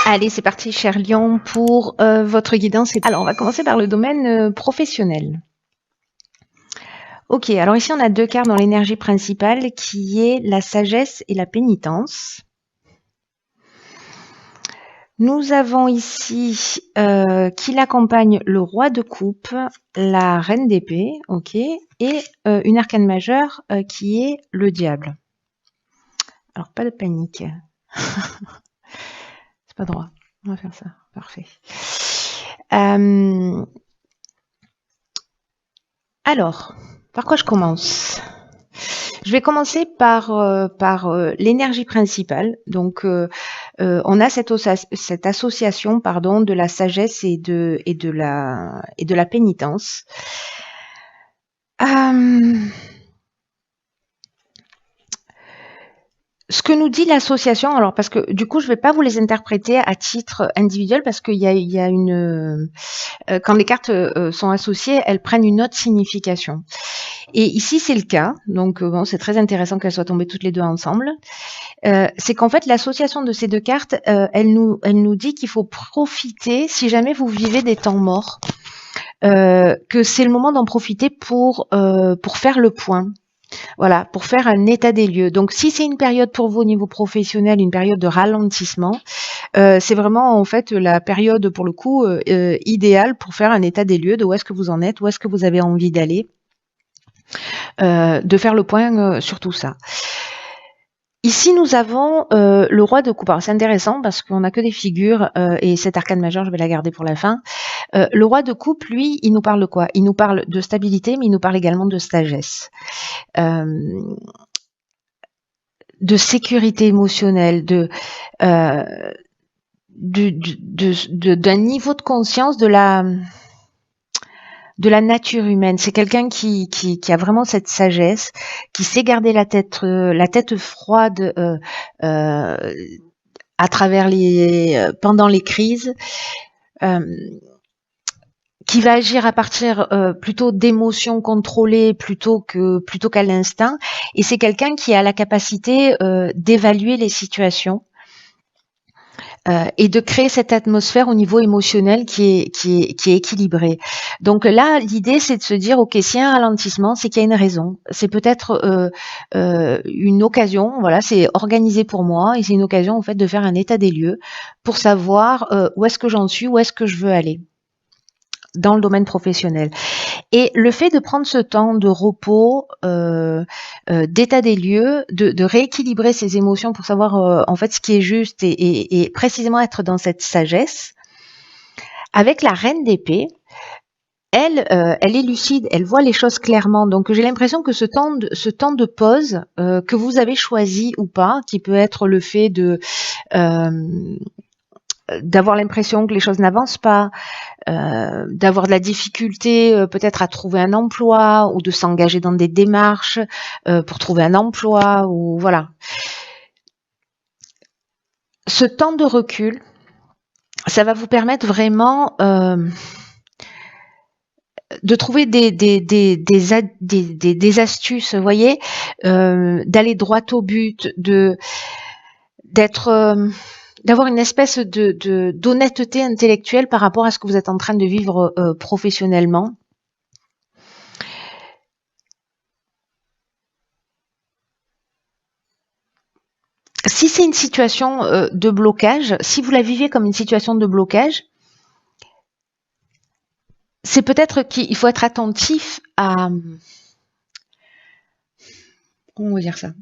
Allez, c'est parti, cher Lion, pour votre guidance. Alors, on va commencer par le domaine professionnel. Ok, alors ici, on a deux cartes dans l'énergie principale qui est la sagesse et la pénitence. Nous avons ici qui l'accompagne le roi de coupe, la reine d'épée, ok, et une arcane majeure qui est le diable. Alors, pas de panique. C'est pas droit. On va faire ça. Parfait. Alors, par quoi je commence? Je vais commencer par l'énergie principale. Donc, on a cette association, pardon, de la sagesse et de la pénitence. Ce que nous dit l'association, alors parce que du coup je vais pas vous les interpréter à titre individuel parce qu'il y a une quand les cartes sont associées, elles prennent une autre signification. Et ici c'est le cas, donc bon, c'est très intéressant qu'elles soient tombées toutes les deux ensemble. C'est qu'en fait l'association de ces deux cartes, elle nous dit qu'il faut profiter si jamais vous vivez des temps morts, que c'est le moment d'en profiter pour faire le point. Voilà, pour faire un état des lieux. Donc, si c'est une période pour vous au niveau professionnel, une période de ralentissement, c'est vraiment en fait la période pour le coup idéale pour faire un état des lieux de où est-ce que vous en êtes, où est-ce que vous avez envie d'aller, de faire le point sur tout ça. Ici, nous avons le roi de coupe. Alors, c'est intéressant parce qu'on n'a que des figures et cette arcane majeure, je vais la garder pour la fin. Le roi de coupe, lui, il nous parle de quoi? Il nous parle de stabilité, mais il nous parle également de sagesse. De sécurité émotionnelle, d'un niveau de conscience de la nature humaine. C'est quelqu'un qui a vraiment cette sagesse, qui sait garder la tête froide à travers pendant les crises. Qui va agir à partir plutôt d'émotions contrôlées plutôt qu'à l'instinct. Et c'est quelqu'un qui a la capacité d'évaluer les situations et de créer cette atmosphère au niveau émotionnel qui est équilibrée. Donc là, l'idée, c'est de se dire, ok, s'il y a un ralentissement, c'est qu'il y a une raison. C'est peut-être une occasion, voilà, c'est organisé pour moi et c'est une occasion en fait de faire un état des lieux pour savoir où est-ce que j'en suis, où est-ce que je veux aller dans le domaine professionnel. Et le fait de prendre ce temps de repos, d'état des lieux, de rééquilibrer ses émotions pour savoir en fait ce qui est juste et précisément être dans cette sagesse, avec la reine d'épée, elle est lucide, elle voit les choses clairement. Donc j'ai l'impression que ce temps de pause que vous avez choisi ou pas, qui peut être le fait d'avoir l'impression que les choses n'avancent pas, d'avoir de la difficulté peut-être à trouver un emploi ou de s'engager dans des démarches pour trouver un emploi ou voilà. Ce temps de recul, ça va vous permettre vraiment de trouver des astuces, vous voyez, d'aller droit au but, d'avoir une espèce d'honnêteté intellectuelle par rapport à ce que vous êtes en train de vivre professionnellement. Si c'est une situation de blocage, si vous la vivez comme une situation de blocage, c'est peut-être qu'il faut être attentif à... Comment on va dire ça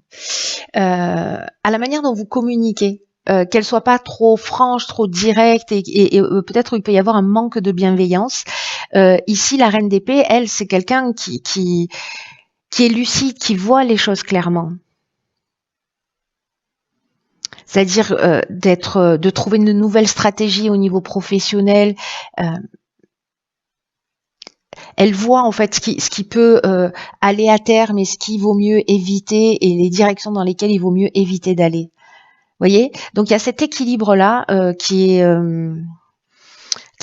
à la manière dont vous communiquez. Qu'elle soit pas trop franche, trop directe et peut-être il peut y avoir un manque de bienveillance. Ici, la reine d'épée, elle, c'est quelqu'un qui est lucide, qui voit les choses clairement. C'est-à-dire de trouver une nouvelle stratégie au niveau professionnel. Elle voit en fait ce qui peut aller à terme et ce qu'il vaut mieux éviter et les directions dans lesquelles il vaut mieux éviter d'aller. Vous voyez, donc il y a cet équilibre là qui est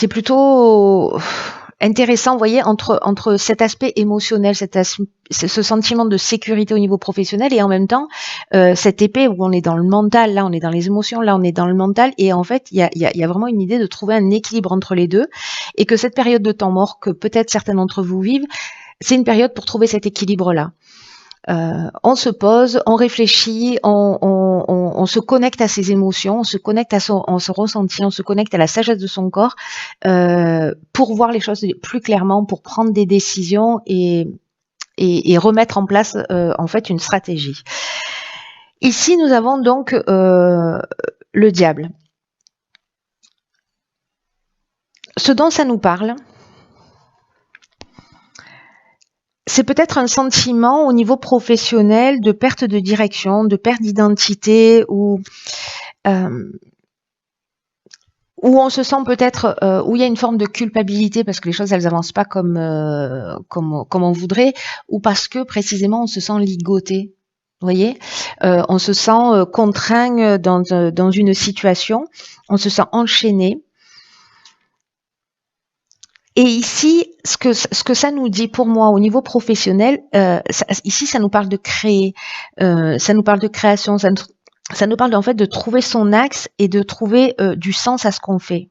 plutôt intéressant, vous voyez, entre cet aspect émotionnel, ce sentiment de sécurité au niveau professionnel et en même temps cette épée où on est dans le mental, là on est dans les émotions, là on est dans le mental et en fait il y a vraiment une idée de trouver un équilibre entre les deux et que cette période de temps mort que peut-être certains d'entre vous vivent, c'est une période pour trouver cet équilibre-là. On se pose, on réfléchit, on se connecte à ses émotions, on se connecte à son ressenti, on se connecte à la sagesse de son corps pour voir les choses plus clairement, pour prendre des décisions et remettre en place en fait une stratégie. Ici, nous avons donc le diable. Ce dont ça nous parle, c'est peut-être un sentiment au niveau professionnel de perte de direction, de perte d'identité, où on se sent peut-être, où il y a une forme de culpabilité parce que les choses elles avancent pas comme on voudrait, ou parce que précisément on se sent ligoté. Vous voyez, on se sent contraint dans une situation, on se sent enchaîné. Et ici, ce que ça nous dit pour moi au niveau professionnel, ici ça nous parle de créer, ça nous parle de création, ça nous parle en fait de trouver son axe et de trouver du sens à ce qu'on fait.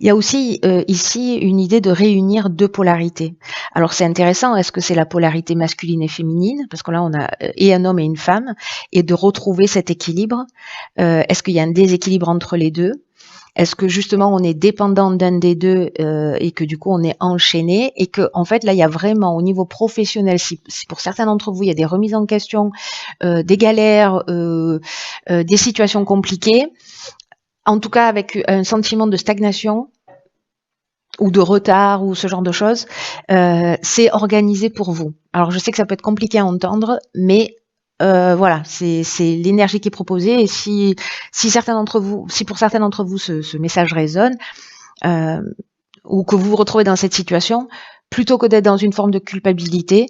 Il y a aussi ici une idée de réunir deux polarités. Alors c'est intéressant, est-ce que c'est la polarité masculine et féminine? Parce que là on a et un homme et une femme, et de retrouver cet équilibre. Est-ce qu'il y a un déséquilibre entre les deux? Est-ce que justement on est dépendant d'un des deux et que du coup on est enchaîné et que en fait là il y a vraiment au niveau professionnel, si pour certains d'entre vous il y a des remises en question, des galères, des situations compliquées, en tout cas avec un sentiment de stagnation ou de retard ou ce genre de choses, c'est organisé pour vous. Alors je sais que ça peut être compliqué à entendre, mais voilà, c'est l'énergie qui est proposée et si pour certains d'entre vous ce message résonne ou que vous vous retrouvez dans cette situation, plutôt que d'être dans une forme de culpabilité,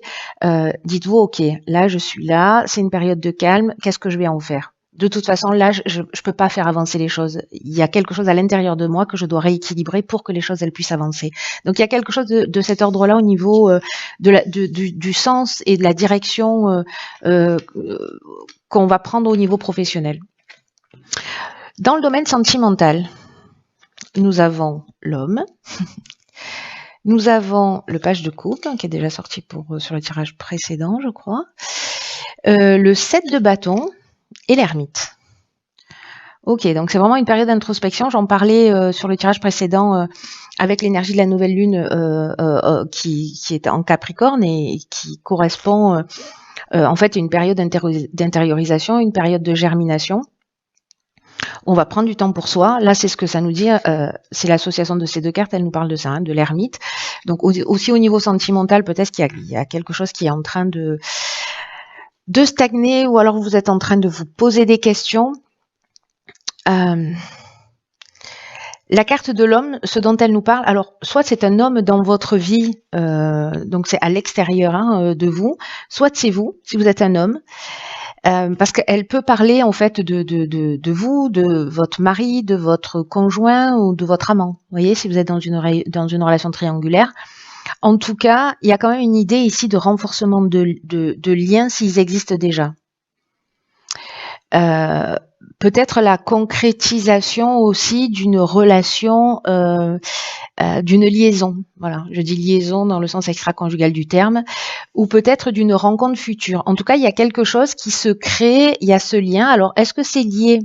dites-vous ok, là je suis là, c'est une période de calme, qu'est-ce que je vais en faire? De toute façon, là, je peux pas faire avancer les choses. Il y a quelque chose à l'intérieur de moi que je dois rééquilibrer pour que les choses elles puissent avancer. Donc il y a quelque chose de cet ordre-là au niveau du sens et de la direction qu'on va prendre au niveau professionnel. Dans le domaine sentimental, nous avons l'homme, nous avons le page de coupe qui est déjà sorti sur le tirage précédent, je crois, le 7 de bâton et l'ermite. Ok, donc c'est vraiment une période d'introspection. J'en parlais sur le tirage précédent avec l'énergie de la nouvelle lune qui est en Capricorne et qui correspond en fait à une période d'intériorisation, une période de germination. On va prendre du temps pour soi. Là, c'est ce que ça nous dit. C'est l'association de ces deux cartes. Elle nous parle de ça, de l'ermite. Donc aussi au niveau sentimental, peut-être qu'il y a quelque chose qui est en train de stagner ou alors vous êtes en train de vous poser des questions. La carte de l'homme, ce dont elle nous parle, alors soit c'est un homme dans votre vie, donc c'est à l'extérieur de vous, soit c'est vous, si vous êtes un homme, parce qu'elle peut parler en fait de vous, de votre mari, de votre conjoint ou de votre amant. Vous voyez, si vous êtes dans une relation triangulaire. En tout cas, il y a quand même une idée ici de renforcement de liens s'ils existent déjà. Peut-être la concrétisation aussi d'une relation, d'une liaison. Voilà, je dis liaison dans le sens extra-conjugal du terme, ou peut-être d'une rencontre future. En tout cas, il y a quelque chose qui se crée, il y a ce lien. Alors, est-ce que c'est lié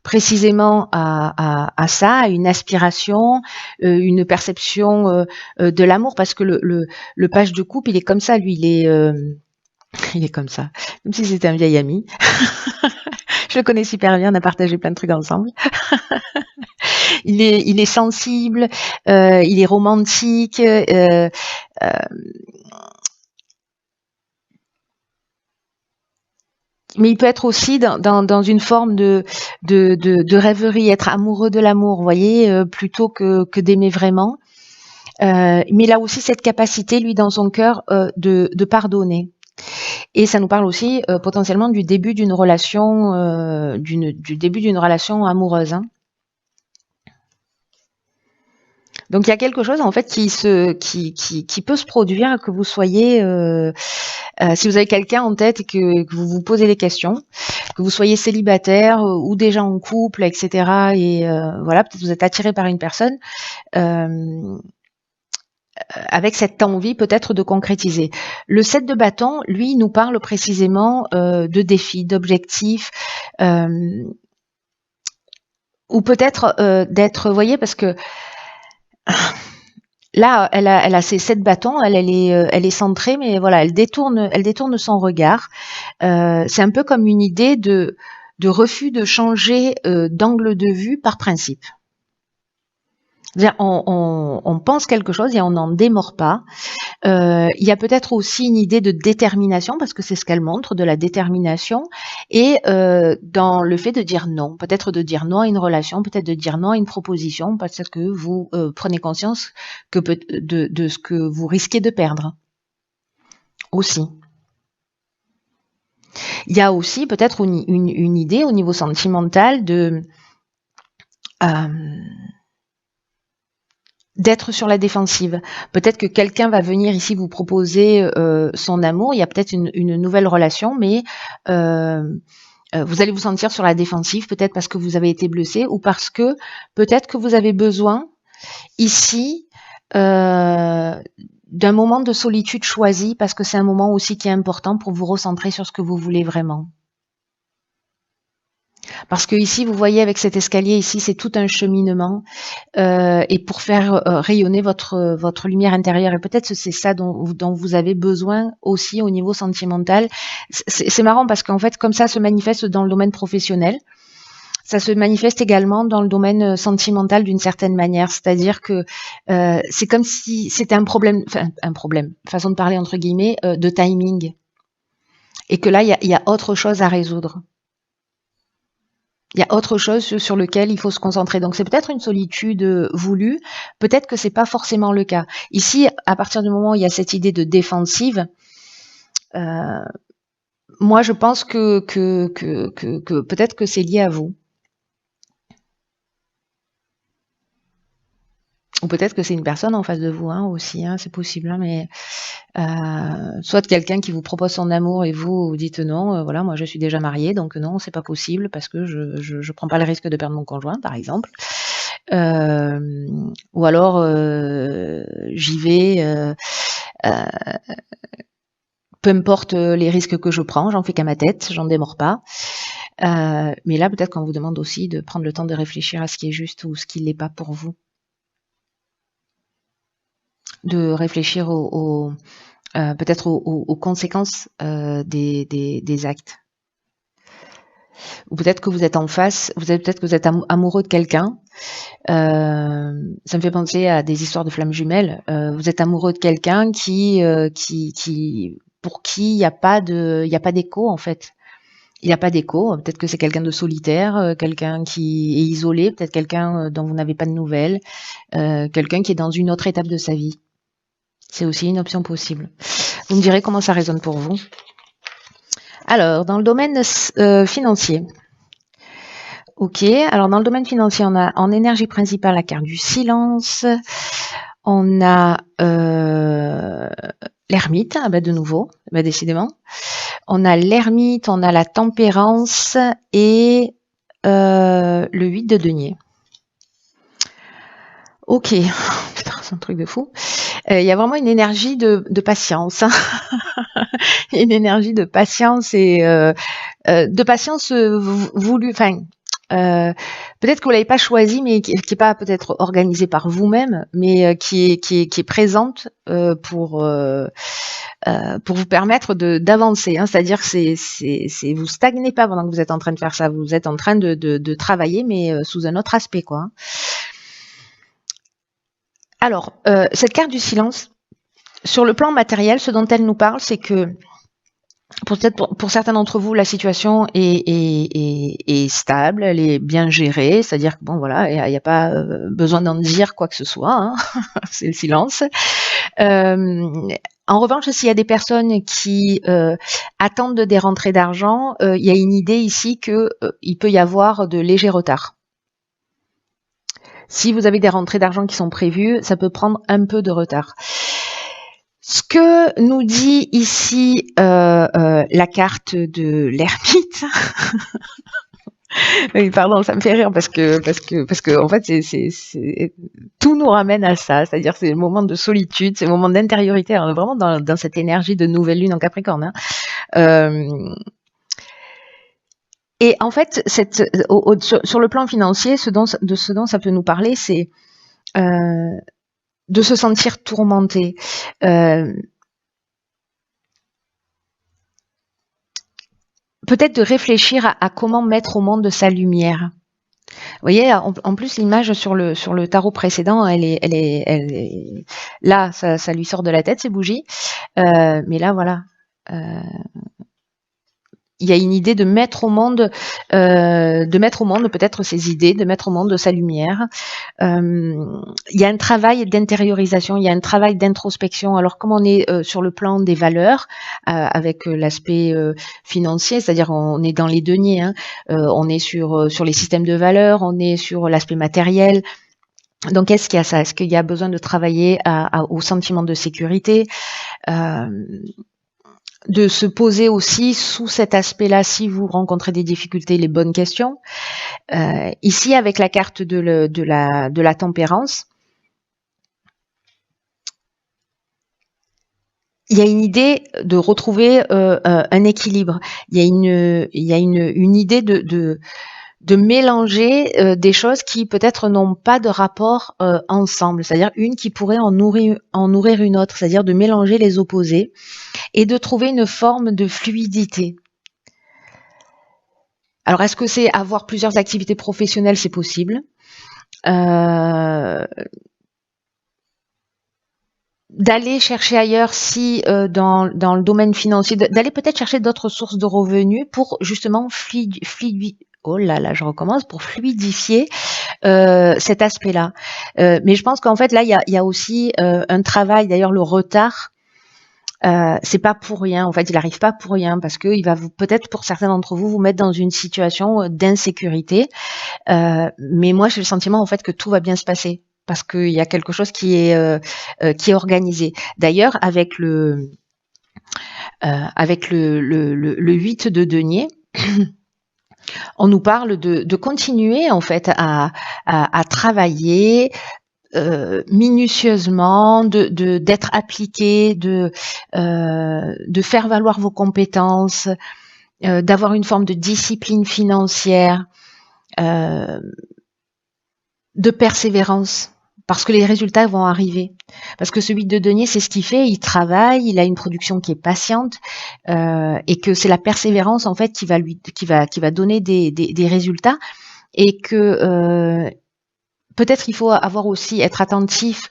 précisément à ça, à une aspiration, une perception de l'amour? Parce que le page de coupe, il est comme ça, lui, il est comme ça, comme si c'était un vieil ami. Je le connais super bien, on a partagé plein de trucs ensemble. Il est sensible, il est romantique, mais il peut être aussi dans une forme de rêverie, être amoureux de l'amour, vous voyez, plutôt que d'aimer vraiment. Mais il a aussi cette capacité, lui, dans son cœur, de pardonner. Et ça nous parle aussi potentiellement du début d'une relation, amoureuse. Donc il y a quelque chose en fait qui peut se produire, que vous soyez si vous avez quelqu'un en tête et que vous vous posez des questions, que vous soyez célibataire ou déjà en couple, etc. Et voilà, peut-être vous êtes attiré par une personne avec cette envie peut-être de concrétiser. Le 7 de bâton, lui, nous parle précisément de défis, d'objectifs, ou peut-être d'être, vous voyez, parce que là, elle a ses 7 bâtons, elle est centrée, mais voilà, elle détourne son regard. C'est un peu comme une idée de refus de changer d'angle de vue par principe. C'est-à-dire, on pense quelque chose et on n'en démord pas. Il y a peut-être aussi une idée de détermination, parce que c'est ce qu'elle montre, de la détermination, et dans le fait de dire non, peut-être de dire non à une relation, peut-être de dire non à une proposition, parce que vous prenez conscience que de ce que vous risquez de perdre aussi. Il y a aussi peut-être une idée au niveau sentimental d'être sur la défensive. Peut-être que quelqu'un va venir ici vous proposer son amour. Il y a peut-être une nouvelle relation, mais vous allez vous sentir sur la défensive, peut-être parce que vous avez été blessé ou parce que peut-être que vous avez besoin ici d'un moment de solitude choisi, parce que c'est un moment aussi qui est important pour vous recentrer sur ce que vous voulez vraiment. Parce que ici, vous voyez, avec cet escalier ici, c'est tout un cheminement et pour faire rayonner votre lumière intérieure. Et peut-être que c'est ça dont vous avez besoin aussi au niveau sentimental. C'est marrant parce qu'en fait, comme ça se manifeste dans le domaine professionnel, ça se manifeste également dans le domaine sentimental d'une certaine manière. C'est-à-dire que c'est comme si c'était un problème, façon de parler entre guillemets, de timing. Et que là, il y a autre chose à résoudre. Il y a autre chose sur lequel il faut se concentrer. Donc c'est peut-être une solitude voulue, peut-être que c'est pas forcément le cas. Ici, à partir du moment où il y a cette idée de défensive, moi je pense que peut-être que c'est lié à vous. Ou peut-être que c'est une personne en face de vous aussi, c'est possible, mais soit quelqu'un qui vous propose son amour et vous dites non, voilà, moi je suis déjà mariée, donc non, c'est pas possible parce que je prends pas le risque de perdre mon conjoint, par exemple. Ou alors j'y vais, peu importe les risques que je prends, j'en fais qu'à ma tête, j'en démords pas. Mais là, peut-être qu'on vous demande aussi de prendre le temps de réfléchir à ce qui est juste ou ce qui l'est pas pour vous. De réfléchir peut-être aux conséquences des actes. Ou peut-être que vous êtes en face, peut-être que vous êtes amoureux de quelqu'un. Ça me fait penser à des histoires de flammes jumelles. Vous êtes amoureux de quelqu'un pour qui il n'y a pas d'écho en fait. Il n'y a pas d'écho. Peut-être que c'est quelqu'un de solitaire, quelqu'un qui est isolé, peut-être quelqu'un dont vous n'avez pas de nouvelles, quelqu'un qui est dans une autre étape de sa vie. C'est aussi une option possible. Vous me direz comment ça résonne pour vous. Alors, dans le domaine financier. Ok, alors dans le domaine financier, on a en énergie principale la carte du silence. On a l'ermite, de nouveau, décidément. On a l'ermite, on a la tempérance et le 8 de denier. Ok, putain, c'est un truc de fou. Il y a vraiment une énergie de patience. Une énergie de patience et de patience voulue. Enfin, peut-être que vous l'avez pas choisi, mais qui est pas peut-être organisée par vous-même, mais qui est présente pour vous permettre d'avancer. C'est-à-dire que vous stagnez pas pendant que vous êtes en train de faire ça. Vous êtes en train de travailler, mais sous un autre aspect, quoi. Alors, cette carte du silence, sur le plan matériel, ce dont elle nous parle, c'est que pour certains d'entre vous, la situation est stable, elle est bien gérée, c'est-à-dire que bon voilà, il n'y a pas besoin d'en dire quoi que ce soit, c'est le silence. En revanche, s'il y a des personnes qui attendent des rentrées d'argent, il y a une idée ici que il peut y avoir de légers retards. Si vous avez des rentrées d'argent qui sont prévues, ça peut prendre un peu de retard. Ce que nous dit ici la carte de l'ermite, oui, pardon, ça me fait rire parce que en fait, tout nous ramène à ça, c'est-à-dire c'est le moment de solitude, c'est le moment d'intériorité. On est vraiment dans cette énergie de nouvelle lune en Capricorne. Hein. Et en fait, sur le plan financier, ce dont ça peut nous parler, c'est de se sentir tourmenté. Peut-être de réfléchir à comment mettre au monde de sa lumière. Vous voyez, en plus l'image sur le tarot précédent, elle est là, ça lui sort de la tête ces bougies, mais là voilà. Il y a une idée de mettre au monde peut-être ses idées, de mettre au monde sa lumière. Il y a un travail d'intériorisation, il y a un travail d'introspection. Alors comme on est sur le plan des valeurs, avec l'aspect financier, c'est-à-dire on est dans les deniers, hein, on est sur les systèmes de valeurs, on est sur l'aspect matériel. Donc est-ce qu'il y a ça? Est-ce qu'il y a besoin de travailler au sentiment de sécurité? De se poser aussi sous cet aspect-là, si vous rencontrez des difficultés, les bonnes questions. Ici, avec la carte de la tempérance, il y a une idée de retrouver un équilibre. Il y a une idée de mélanger des choses qui peut-être n'ont pas de rapport ensemble, c'est-à-dire une qui pourrait en nourrir une autre, c'est-à-dire de mélanger les opposés et de trouver une forme de fluidité. Alors, est-ce que c'est avoir plusieurs activités professionnelles? C'est possible. D'aller chercher ailleurs si dans le domaine financier, d'aller peut-être chercher d'autres sources de revenus pour justement pour fluidifier cet aspect-là. Mais je pense qu'en fait là, il y a aussi un travail, d'ailleurs le retard, c'est pas pour rien. En fait, il arrive pas pour rien parce que il va peut-être pour certains d'entre vous mettre dans une situation d'insécurité. Mais moi, j'ai le sentiment en fait que tout va bien se passer parce qu'il y a quelque chose qui est organisé. D'ailleurs, avec le 8 de denier, on nous parle de continuer en fait à travailler minutieusement, d'être appliqué, de faire valoir vos compétences, d'avoir une forme de discipline financière, de persévérance, parce que les résultats vont arriver. Parce que ce 8 de denier, c'est ce qu'il fait, il travaille, il a une production qui est patiente, et que c'est la persévérance en fait qui va donner des résultats, et que peut-être il faut être attentif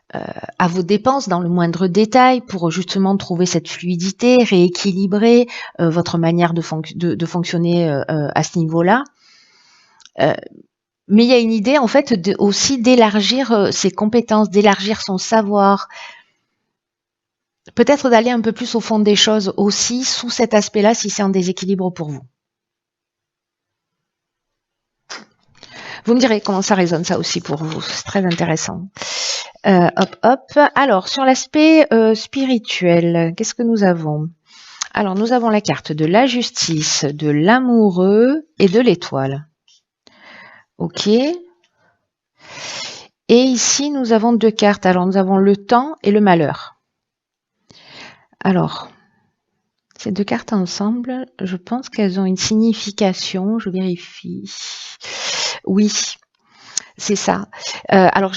à vos dépenses dans le moindre détail pour justement trouver cette fluidité, rééquilibrer votre manière de fonctionner à ce niveau-là. Mais il y a une idée en fait aussi d'élargir ses compétences, d'élargir son savoir, peut-être d'aller un peu plus au fond des choses aussi sous cet aspect-là si c'est en déséquilibre pour vous. Vous me direz comment ça résonne ça aussi pour vous, c'est très intéressant. Alors, sur l'aspect spirituel, qu'est-ce que nous avons? Alors, nous avons la carte de la justice, de l'amoureux et de l'étoile. Ok. Et ici, nous avons deux cartes. Alors, nous avons le temps et le malheur. Alors, ces deux cartes ensemble, je pense qu'elles ont une signification. Je vérifie. Oui, c'est ça. Alors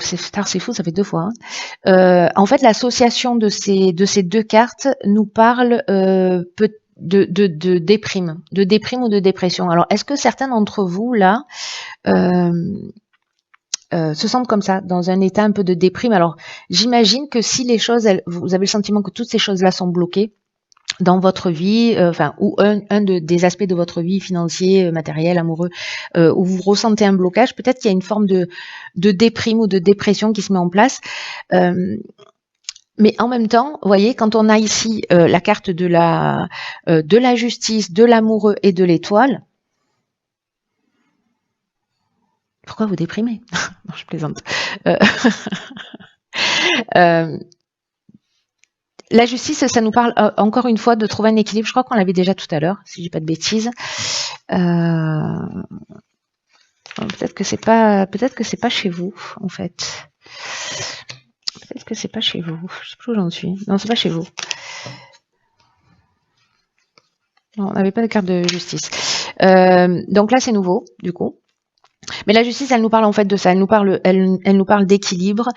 c'est fou, ça fait deux fois. Hein. En fait, l'association de ces deux cartes nous parle de déprime ou de dépression. Alors, est-ce que certains d'entre vous là se sentent comme ça, dans un état un peu de déprime? Alors, j'imagine que si les choses, vous avez le sentiment que toutes ces choses-là sont bloquées dans votre vie, ou des aspects de votre vie, financier, matériel, amoureux, où vous ressentez un blocage, peut-être qu'il y a une forme de déprime ou de dépression qui se met en place. Mais en même temps, vous voyez, quand on a ici la carte de la justice, de l'amoureux et de l'étoile, Pourquoi vous déprimez? Non, je plaisante. Euh, La justice, ça nous parle encore une fois de trouver un équilibre. Je crois qu'on l'avait déjà tout à l'heure, si je dis pas de bêtises. Peut-être que c'est pas chez vous, en fait. Peut-être que c'est pas chez vous. Je sais plus où j'en suis. Non, c'est pas chez vous. Non, on n'avait pas de carte de justice. Donc là, c'est nouveau, du coup. Mais la justice, elle nous parle en fait de ça. Elle nous parle d'équilibre.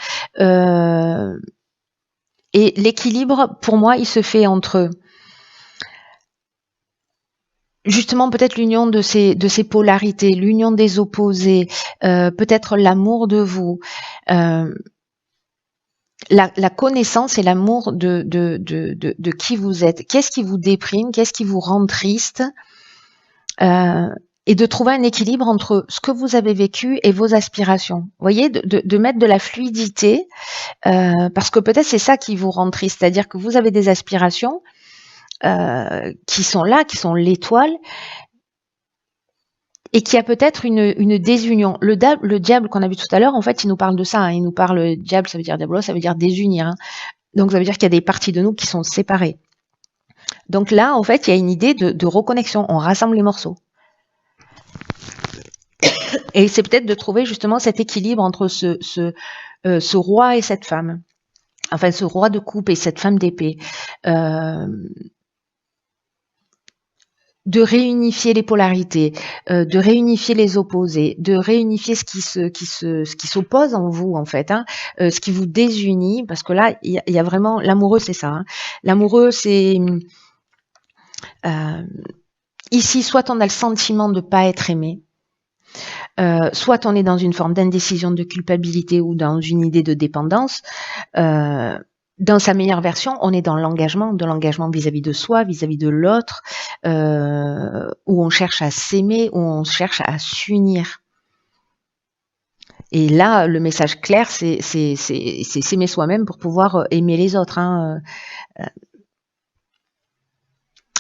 Et l'équilibre, pour moi, il se fait entre justement peut-être l'union de ces polarités, l'union des opposés, peut-être l'amour de vous, la connaissance et l'amour de qui vous êtes. Qu'est-ce qui vous déprime? Qu'est-ce qui vous rend triste? Et de trouver un équilibre entre ce que vous avez vécu et vos aspirations. Vous voyez, de mettre de la fluidité, parce que peut-être c'est ça qui vous rend triste, c'est-à-dire que vous avez des aspirations qui sont là, qui sont l'étoile, et qu'il y a peut-être une désunion. Le diable qu'on a vu tout à l'heure, en fait, il nous parle de ça. Hein. Il nous parle, diable, ça veut dire diablo, ça veut dire désunir. Hein. Donc ça veut dire qu'il y a des parties de nous qui sont séparées. Donc là, en fait, il y a une idée de reconnexion. On rassemble les morceaux. Et c'est peut-être de trouver justement cet équilibre entre ce roi et cette femme. Enfin, ce roi de coupe et cette femme d'épée. De réunifier les polarités, de réunifier les opposés, de réunifier ce qui s'oppose en vous en fait, hein, ce qui vous désunit, parce que là il y a vraiment l'amoureux, c'est ça. Hein. L'amoureux, c'est ici, soit on a le sentiment de pas être aimé, soit on est dans une forme d'indécision, de culpabilité ou dans une idée de dépendance. Dans sa meilleure version, on est dans l'engagement, de l'engagement vis-à-vis de soi, vis-à-vis de l'autre, où on cherche à s'aimer, où on cherche à s'unir. Et là, le message clair, c'est s'aimer soi-même pour pouvoir aimer les autres. Hein.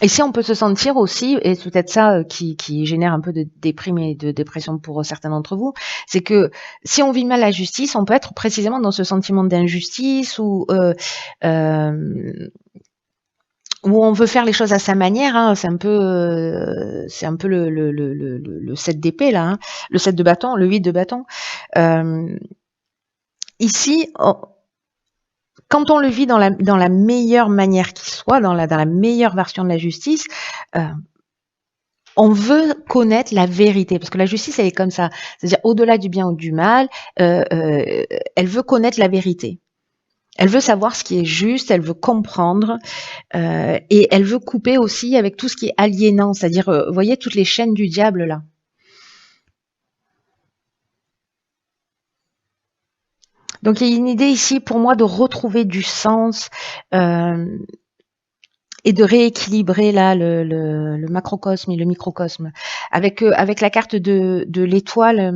Et si on peut se sentir aussi, et c'est peut-être ça qui génère un peu de déprime et de dépression pour certains d'entre vous, c'est que si on vit mal la justice, on peut être précisément dans ce sentiment d'injustice ou où on veut faire les choses à sa manière. Hein. C'est un peu le 7 d'épée là, hein. Le 7 de bâton, le 8 de bâton. Ici, quand on le vit dans la meilleure manière qui soit, dans la meilleure version de la justice, on veut connaître la vérité, parce que la justice, elle est comme ça. C'est-à-dire, au-delà du bien ou du mal, elle veut connaître la vérité. Elle veut savoir ce qui est juste, elle veut comprendre, et elle veut couper aussi avec tout ce qui est aliénant, c'est-à-dire, vous voyez, toutes les chaînes du diable, là. Donc il y a une idée ici pour moi de retrouver du sens et de rééquilibrer là le macrocosme et le microcosme. Avec la carte de l'étoile,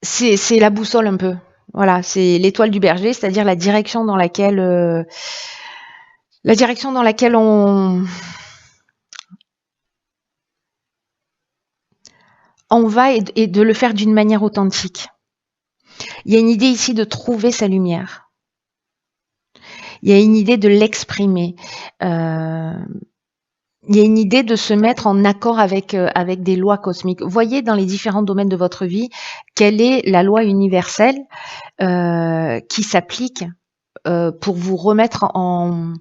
c'est la boussole un peu. Voilà, c'est l'étoile du berger, c'est-à-dire la direction dans laquelle on va et de le faire d'une manière authentique. Il y a une idée ici de trouver sa lumière. Il y a une idée de l'exprimer. Il y a une idée de se mettre en accord avec des lois cosmiques. Voyez dans les différents domaines de votre vie quelle est la loi universelle qui s'applique pour vous remettre en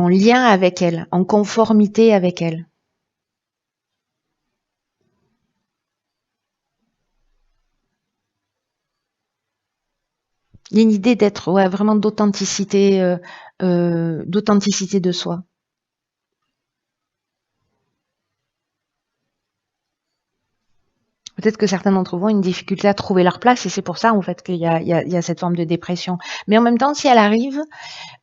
lien avec elle, en conformité avec elle. Il y a une idée d'être vraiment d'authenticité de soi. Peut-être que certains d'entre vous ont une difficulté à trouver leur place et c'est pour ça en fait qu'il y a cette forme de dépression. Mais en même temps, si elle arrive,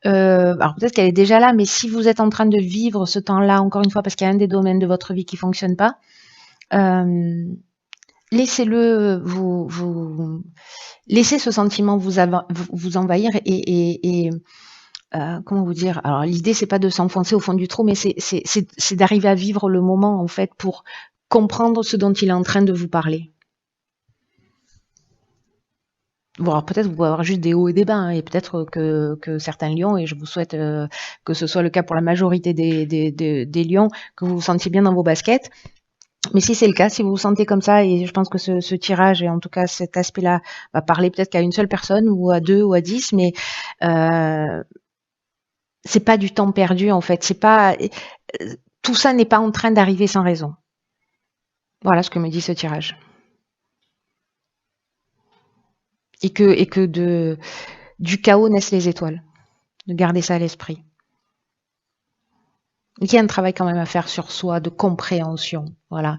alors peut-être qu'elle est déjà là, mais si vous êtes en train de vivre ce temps-là, encore une fois, parce qu'il y a un des domaines de votre vie qui fonctionne pas, laissez-le laissez ce sentiment vous envahir et comment vous dire, alors l'idée c'est pas de s'enfoncer au fond du trou, mais c'est d'arriver à vivre le moment en fait pour comprendre ce dont il est en train de vous parler. Bon, alors peut-être vous pouvez avoir juste des hauts et des bas, hein, et peut-être que certains lions, et je vous souhaite que ce soit le cas pour la majorité des lions, que vous vous sentiez bien dans vos baskets. Mais si c'est le cas, si vous vous sentez comme ça, et je pense que ce tirage, et en tout cas cet aspect-là, va parler peut-être qu'à une seule personne, ou à 2, ou à 10, mais c'est pas du temps perdu en fait. C'est pas tout ça n'est pas en train d'arriver sans raison. Voilà ce que me dit ce tirage. Et que du chaos naissent les étoiles. De garder ça à l'esprit. Il y a un travail quand même à faire sur soi, de compréhension. Voilà.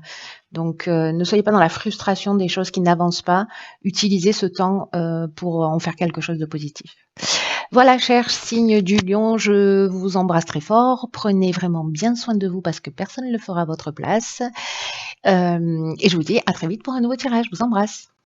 Donc, ne soyez pas dans la frustration des choses qui n'avancent pas. Utilisez ce temps pour en faire quelque chose de positif. Voilà, chers signes du lion, je vous embrasse très fort. Prenez vraiment bien soin de vous parce que personne ne le fera à votre place. Et je vous dis à très vite pour un nouveau tirage. Je vous embrasse.